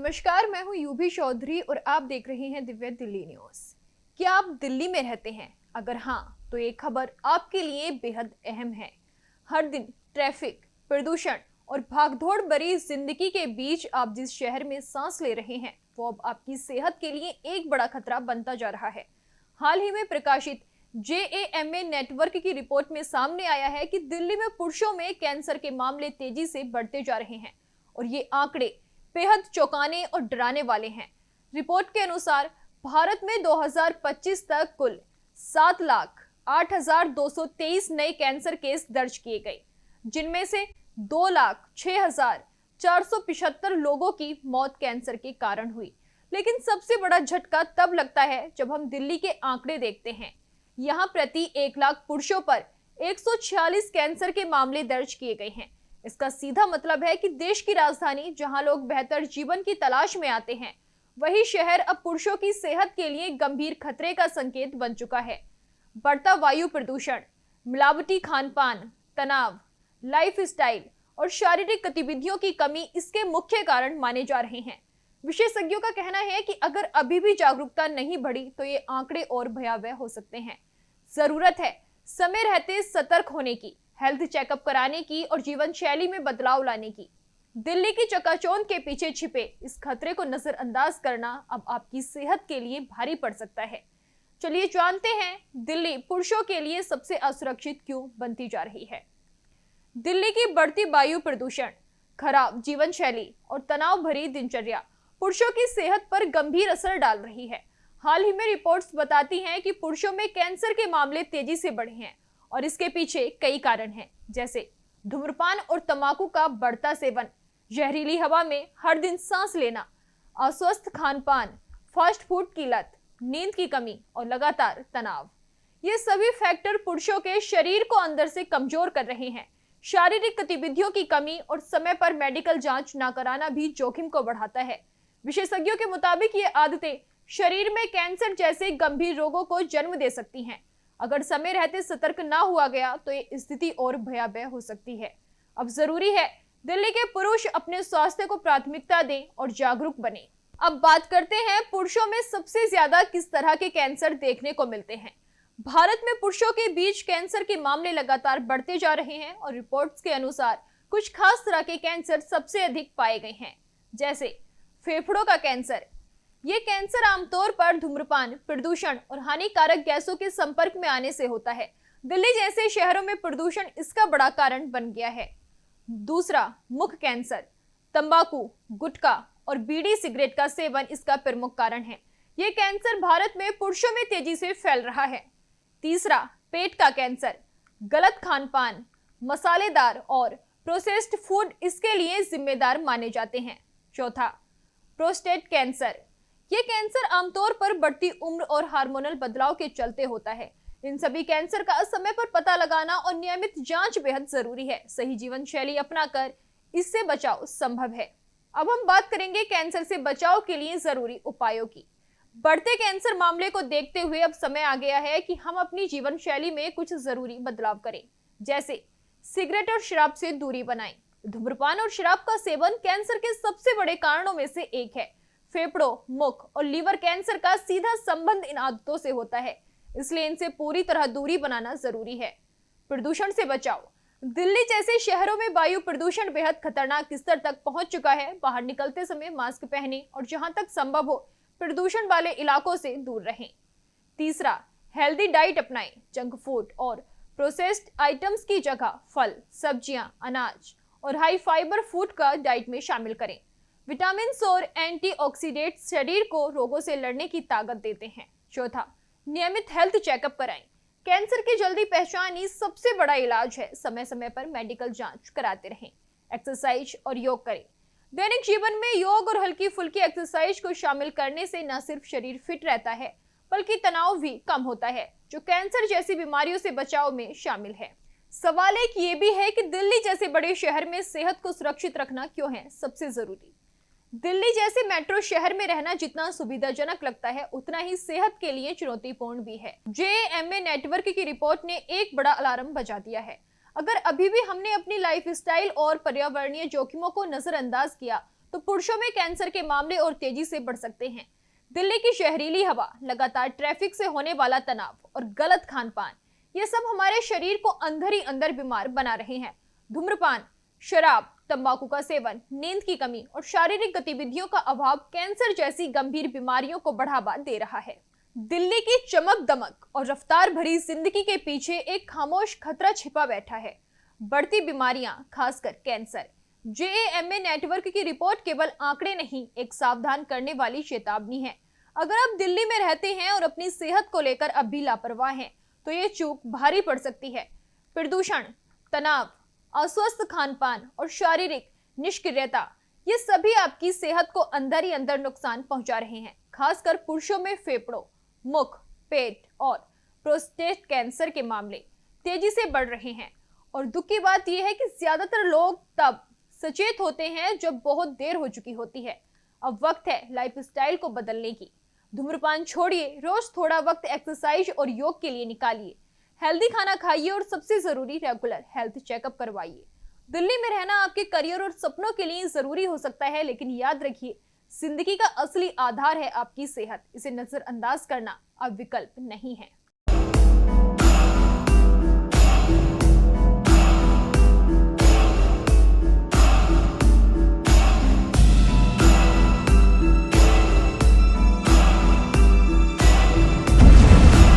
नमस्कार, मैं हूं यूभी चौधरी और आप देख रहे हैं दिव्य दिल्ली न्यूज। क्या आप दिल्ली में रहते हैं? अगर हाँ, तो ये खबर आपके लिए बेहद अहम है। हर दिन ट्रैफिक, प्रदूषण और भागदौड़ भरी जिंदगी के बीच आप जिस शहर में सांस ले रहे हैं, वो अब आपकी सेहत के लिए एक बड़ा खतरा बनता जा रहा है। हाल ही में प्रकाशित JAMA नेटवर्क की रिपोर्ट में सामने आया है कि दिल्ली में पुरुषों में कैंसर के मामले तेजी से बढ़ते जा रहे हैं और ये आंकड़े बेहद चौंकाने और डराने वाले हैं। रिपोर्ट के अनुसार भारत में 2025 तक कुल 7,08,223 नए कैंसर केस दर्ज किए गए, जिनमें से 2,06,475 लोगों की मौत कैंसर के कारण हुई। लेकिन सबसे बड़ा झटका तब लगता है जब हम दिल्ली के आंकड़े देखते हैं। यहाँ प्रति 1 लाख पुरुषों पर 146 कैंसर के मामले दर्ज किए गए हैं। इसका सीधा मतलब है कि देश की राजधानी, जहां लोग बेहतर जीवन की तलाश में आते हैं, वही शहर अब पुरुषों की सेहत के लिए गंभीर खतरे का संकेत बन चुका है। बढ़ता वायु प्रदूषण, मिलावटी खान-पान, तनाव, लाइफस्टाइल और शारीरिक गतिविधियों की कमी इसके मुख्य कारण माने जा रहे हैं। विशेषज्ञों का कहना है कि अगर अभी भी जागरूकता नहीं बढ़ी तो ये आंकड़े और भयावह हो सकते हैं। जरूरत है समय रहते सतर्क होने की, हेल्थ चेकअप कराने की और जीवन शैली में बदलाव लाने की। दिल्ली की चकाचौंध के पीछे छिपे इस खतरे को नजरअंदाज करना अब आपकी सेहत के लिए भारी पड़ सकता है। चलिए जानते हैं दिल्ली पुरुषों के लिए सबसे असुरक्षित क्यों बनती जा रही है। दिल्ली की बढ़ती वायु प्रदूषण, खराब जीवन शैली और तनाव भरी दिनचर्या पुरुषों की सेहत पर गंभीर असर डाल रही है। हाल ही में रिपोर्ट्स बताती हैं कि पुरुषों में कैंसर के मामले तेजी से बढ़े हैं और इसके पीछे कई कारण हैं, जैसे धूम्रपान और तंबाकू का बढ़ता सेवन, जहरीली हवा में हर दिन सांस लेना, अस्वस्थ खान-पान, फास्ट फूड की लत, नींद की कमी और लगातार तनाव। ये सभी फैक्टर पुरुषों के शरीर को अंदर से कमजोर कर रहे हैं। शारीरिक गतिविधियों की कमी और समय पर मेडिकल जांच न कराना भी जोखिम को बढ़ाता है। विशेषज्ञों के मुताबिक ये आदतें शरीर में कैंसर जैसे गंभीर रोगों को जन्म दे सकती हैं। अगर समय रहते सतर्क ना हुआ गया तो ये स्थिति और भयावह हो सकती है। अब जरूरी है दिल्ली के पुरुष अपने स्वास्थ्य को प्राथमिकता दें और जागरूक बने। अब बात करते हैं पुरुषों में सबसे ज्यादा किस तरह के कैंसर देखने को मिलते हैं। भारत में पुरुषों के बीच कैंसर के मामले लगातार बढ़ते जा रहे हैं और रिपोर्ट्स के अनुसार कुछ खास तरह के कैंसर सबसे अधिक पाए गए हैं, जैसे फेफड़ों का कैंसर। ये कैंसर आमतौर पर धूम्रपान, प्रदूषण और हानिकारक गैसों के संपर्क में आने से होता है। दिल्ली जैसे शहरों में प्रदूषण इसका बड़ा कारण बन गया है। दूसरा, मुख कैंसर। तंबाकू, गुटखा और बीड़ी सिगरेट का सेवन इसका प्रमुख कारण है। ये कैंसर भारत में पुरुषों में तेजी से फैल रहा है। तीसरा, पेट का कैंसर। गलत खान-पान, मसालेदार और प्रोसेस्ड फूड इसके लिए जिम्मेदार माने जाते हैं। चौथा, प्रोस्टेट कैंसर। ये कैंसर आमतौर पर बढ़ती उम्र और हार्मोनल बदलाव के चलते होता है। इन सभी कैंसर का समय पर पता लगाना और नियमित जांच बेहद जरूरी है। सही जीवन शैली अपनाकर इससे बचाव संभव है। अब हम बात करेंगे कैंसर से बचाव के लिए जरूरी उपायों की। बढ़ते कैंसर मामले को देखते हुए अब समय आ गया है कि हम अपनी जीवन शैली में कुछ जरूरी बदलाव करें, जैसे सिगरेट और शराब से दूरी बनाएं। धूम्रपान और शराब का सेवन कैंसर के सबसे बड़े कारणों में से एक है। फेफड़ों, मुख और लीवर कैंसर का सीधा संबंध इन आदतों से होता है, इसलिए इनसे पूरी तरह दूरी बनाना जरूरी है। प्रदूषण से बचाव। दिल्ली जैसे शहरों में वायु प्रदूषण बेहद खतरनाक स्तर तक पहुंच चुका है। बाहर निकलते समय मास्क पहनें और जहां तक संभव हो प्रदूषण वाले इलाकों से दूर रहें। तीसरा, हेल्दी डाइट अपनाएं। जंक फूड और प्रोसेस्ड आइटम्स की जगह फल, सब्जियां, अनाज और हाई फाइबर फूड का डाइट में शामिल करें। विटामिन और एंटीऑक्सीडेंट्स शरीर को रोगों से लड़ने की ताकत देते हैं। चौथा, नियमित हेल्थ चेकअप कराएं। कैंसर की जल्दी पहचान ही सबसे बड़ा इलाज है। समय समय पर मेडिकल जांच कराते रहें। एक्सरसाइज और योग करें। दैनिक जीवन में योग और हल्की फुल्की एक्सरसाइज को शामिल करने से न सिर्फ शरीर फिट रहता है, बल्कि तनाव भी कम होता है, जो कैंसर जैसी बीमारियों से बचाव में शामिल है। सवाल एक ये भी है कि दिल्ली जैसे बड़े शहर में सेहत को सुरक्षित रखना क्यों है सबसे जरूरी। दिल्ली जैसे मेट्रो शहर में रहना जितना सुविधाजनक लगता है, उतना ही सेहत के लिए चुनौतीपूर्ण भी है। JAMA नेटवर्क की रिपोर्ट ने एक बड़ा अलार्म बजा दिया है। अगर अभी भी हमने अपनी लाइफस्टाइल और पर्यावरणीय जोखिमों को नजरअंदाज किया तो पुरुषों में कैंसर के मामले और तेजी से बढ़ सकते हैं। दिल्ली की शहरीली हवा, लगातार ट्रैफिक से होने वाला तनाव और गलत खान पान, ये सब हमारे शरीर को अंदर ही अंदर बीमार बना रहे हैं। धूम्रपान, शराब, तंबाकू का सेवन, नींद की कमी और शारीरिक गतिविधियों का अभाव कैंसर जैसी गंभीर बीमारियों को बढ़ावा दे रहा है। दिल्ली की चमक दमक और रफ्तार भरी जिंदगी के पीछे एक खामोश खतरा छिपा बैठा है, बढ़ती बीमारियां, खासकर कैंसर। JAMA नेटवर्क की रिपोर्ट केवल आंकड़े नहीं, एक सावधान करने वाली चेतावनी है। अगर आप दिल्ली में रहते हैं और अपनी सेहत को लेकर अब भी लापरवाह हैं, तो ये चूक भारी पड़ सकती है। प्रदूषण, तनाव, अस्वस्थ खान पान और शारीरिक निष्क्रियता, ये सभी आपकी सेहत को अंदर ही अंदर नुकसान पहुंचा रहे हैं। खासकर पुरुषों में फेफड़ों, मुख, पेट और प्रोस्टेट कैंसर के मामले तेजी से बढ़ रहे हैं। और दुख की बात यह है कि ज्यादातर लोग तब सचेत होते हैं जब बहुत देर हो चुकी होती है। अब वक्त है लाइफस्टाइल को बदलने की। धूम्रपान छोड़िए, रोज थोड़ा वक्त एक्सरसाइज और योग के लिए निकालिए, हेल्दी खाना खाइए और सबसे जरूरी रेगुलर हेल्थ चेकअप करवाइए। दिल्ली में रहना आपके करियर और सपनों के लिए जरूरी हो सकता है, लेकिन याद रखिए, जिंदगी का असली आधार है आपकी सेहत। इसे नजरअंदाज करना अब विकल्प नहीं है।